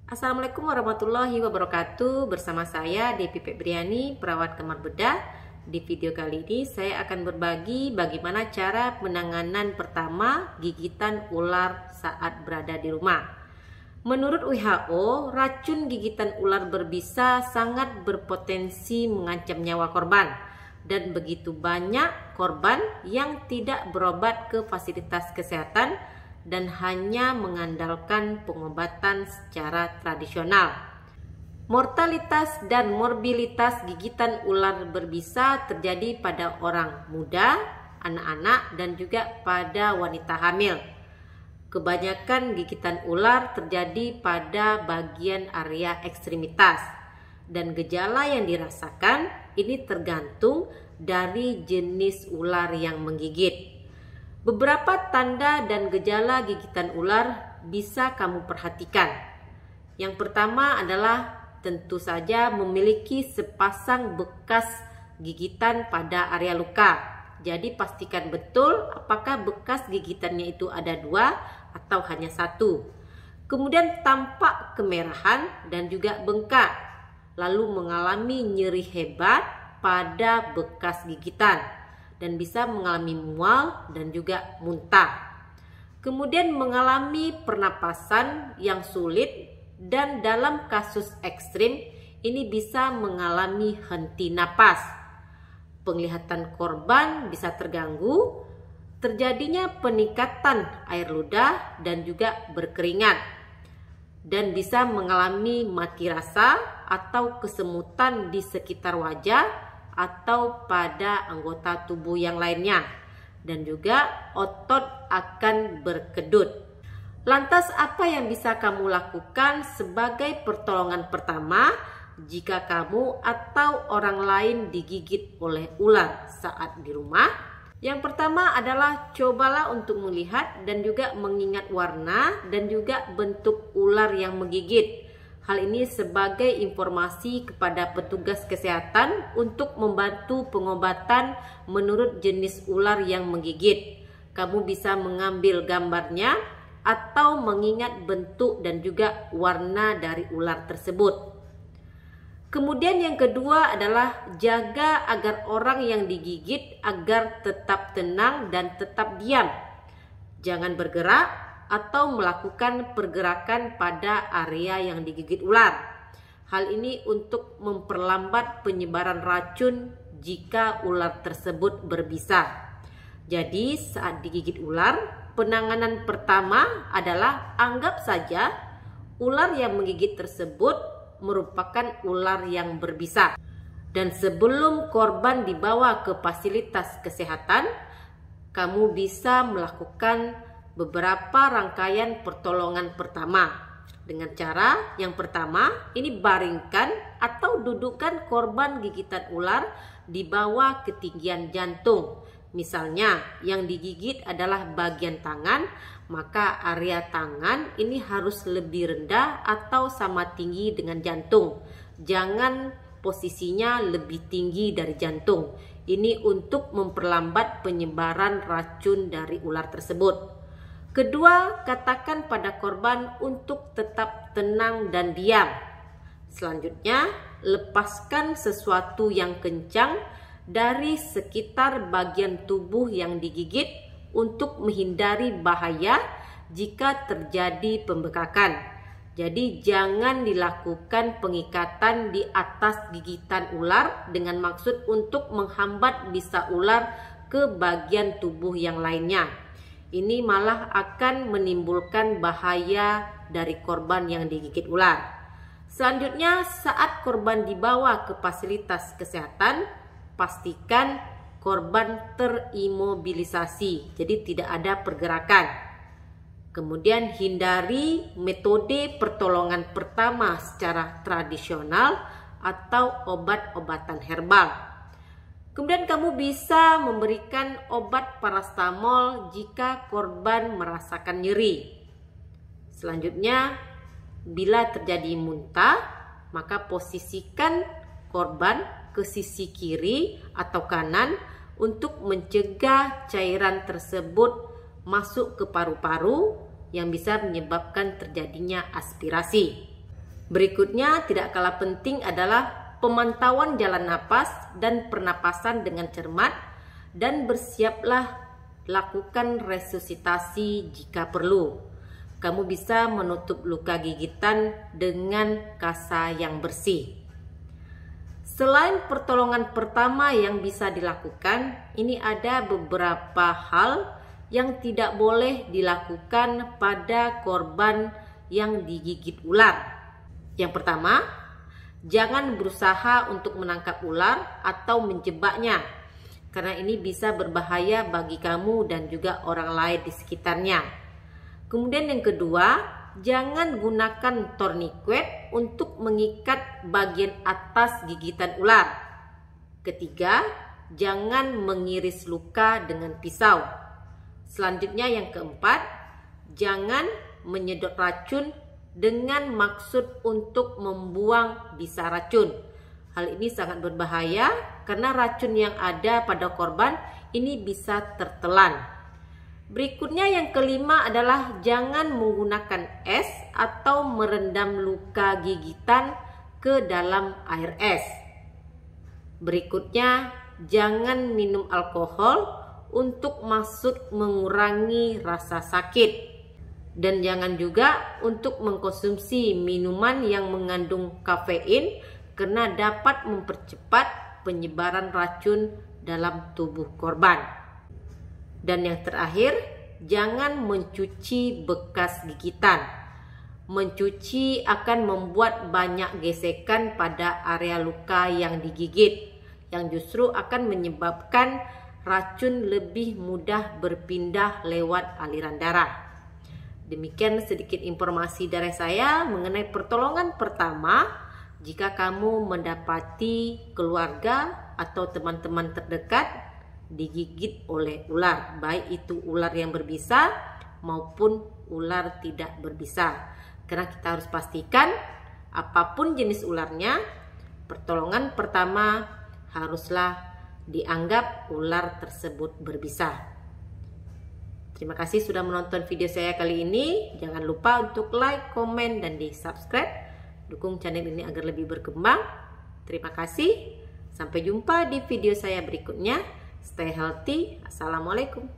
Assalamualaikum warahmatullahi wabarakatuh. Bersama saya Devi Febriani, perawat kamar bedah. Di video kali ini saya akan berbagi bagaimana cara penanganan pertama gigitan ular saat berada di rumah. Menurut WHO, racun gigitan ular berbisa sangat berpotensi mengancam nyawa korban, dan begitu banyak korban yang tidak berobat ke fasilitas kesehatan dan hanya mengandalkan pengobatan secara tradisional. Mortalitas dan morbilitas gigitan ular berbisa terjadi pada orang muda, anak-anak, dan juga pada wanita hamil. Kebanyakan gigitan ular terjadi pada bagian area ekstremitas, dan gejala yang dirasakan ini tergantung dari jenis ular yang menggigit. Beberapa tanda dan gejala gigitan ular bisa kamu perhatikan. Yang pertama adalah tentu saja memiliki sepasang bekas gigitan pada area luka. Jadi pastikan betul apakah bekas gigitannya itu ada 2 atau hanya 1. Kemudian tampak kemerahan dan juga bengkak, lalu mengalami nyeri hebat pada bekas gigitan, dan bisa mengalami mual dan juga muntah. Kemudian mengalami pernapasan yang sulit, dan dalam kasus ekstrim ini bisa mengalami henti napas. Penglihatan korban bisa terganggu, terjadinya peningkatan air ludah dan juga berkeringat, dan bisa mengalami mati rasa atau kesemutan di sekitar wajah atau pada anggota tubuh yang lainnya, dan juga otot akan berkedut. Lantas apa yang bisa kamu lakukan sebagai pertolongan pertama jika kamu atau orang lain digigit oleh ular saat di rumah? Yang pertama adalah cobalah untuk melihat dan juga mengingat warna dan juga bentuk ular yang menggigit. Hal ini sebagai informasi kepada petugas kesehatan untuk membantu pengobatan menurut jenis ular yang menggigit. Kamu bisa mengambil gambarnya atau mengingat bentuk dan juga warna dari ular tersebut. Kemudian yang kedua adalah jaga agar orang yang digigit agar tetap tenang dan tetap diam. Jangan bergerak atau melakukan pergerakan pada area yang digigit ular. Hal ini untuk memperlambat penyebaran racun jika ular tersebut berbisa. Jadi saat digigit ular, penanganan pertama adalah anggap saja ular yang menggigit tersebut merupakan ular yang berbisa. Dan sebelum korban dibawa ke fasilitas kesehatan, kamu bisa melakukan beberapa rangkaian pertolongan pertama. Dengan cara yang pertama, ini baringkan atau dudukkan korban gigitan ular di bawah ketinggian jantung. Misalnya yang digigit adalah bagian tangan, maka area tangan ini harus lebih rendah atau sama tinggi dengan jantung. Jangan posisinya lebih tinggi dari jantung. Ini untuk memperlambat penyebaran racun dari ular tersebut. Kedua, katakan pada korban untuk tetap tenang dan diam. Selanjutnya, lepaskan sesuatu yang kencang dari sekitar bagian tubuh yang digigit untuk menghindari bahaya jika terjadi pembekakan. Jadi jangan dilakukan pengikatan di atas gigitan ular dengan maksud untuk menghambat bisa ular ke bagian tubuh yang lainnya. Ini malah akan menimbulkan bahaya dari korban yang digigit ular. Selanjutnya, saat korban dibawa ke fasilitas kesehatan, pastikan korban terimobilisasi, jadi tidak ada pergerakan. Kemudian hindari metode pertolongan pertama secara tradisional atau obat-obatan herbal. Kemudian kamu bisa memberikan obat parastamol jika korban merasakan nyeri. Selanjutnya, bila terjadi muntah, maka posisikan korban ke sisi kiri atau kanan untuk mencegah cairan tersebut masuk ke paru-paru yang bisa menyebabkan terjadinya aspirasi. Berikutnya tidak kalah penting adalah pemantauan jalan napas dan pernapasan dengan cermat, dan bersiaplah lakukan resusitasi jika perlu. Kamu bisa menutup luka gigitan dengan kasa yang bersih. Selain pertolongan pertama yang bisa dilakukan, ini ada beberapa hal yang tidak boleh dilakukan pada korban yang digigit ular. Yang pertama, jangan berusaha untuk menangkap ular atau menjebaknya, karena ini bisa berbahaya bagi kamu dan juga orang lain di sekitarnya. Kemudian yang kedua, jangan gunakan tourniquet untuk mengikat bagian atas gigitan ular. Ketiga, jangan mengiris luka dengan pisau. Selanjutnya yang keempat, jangan menyedot racun dengan maksud untuk membuang bisa racun. Hal ini sangat berbahaya karena racun yang ada pada korban ini bisa tertelan. Berikutnya yang kelima adalah jangan menggunakan es atau merendam luka gigitan ke dalam air es. Berikutnya, jangan minum alkohol untuk maksud mengurangi rasa sakit. Dan jangan juga untuk mengkonsumsi minuman yang mengandung kafein karena dapat mempercepat penyebaran racun dalam tubuh korban. Dan yang terakhir, jangan mencuci bekas gigitan. Mencuci akan membuat banyak gesekan pada area luka yang digigit, yang justru akan menyebabkan racun lebih mudah berpindah lewat aliran darah. Demikian sedikit informasi dari saya mengenai pertolongan pertama jika kamu mendapati keluarga atau teman-teman terdekat digigit oleh ular, baik itu ular yang berbisa maupun ular tidak berbisa. Karena kita harus pastikan apapun jenis ularnya, pertolongan pertama haruslah dianggap ular tersebut berbisa. Terima kasih sudah menonton video saya kali ini. Jangan lupa untuk like, komen, dan di subscribe. Dukung channel ini agar lebih berkembang. Terima kasih. Sampai jumpa di video saya berikutnya. Stay healthy. Assalamualaikum.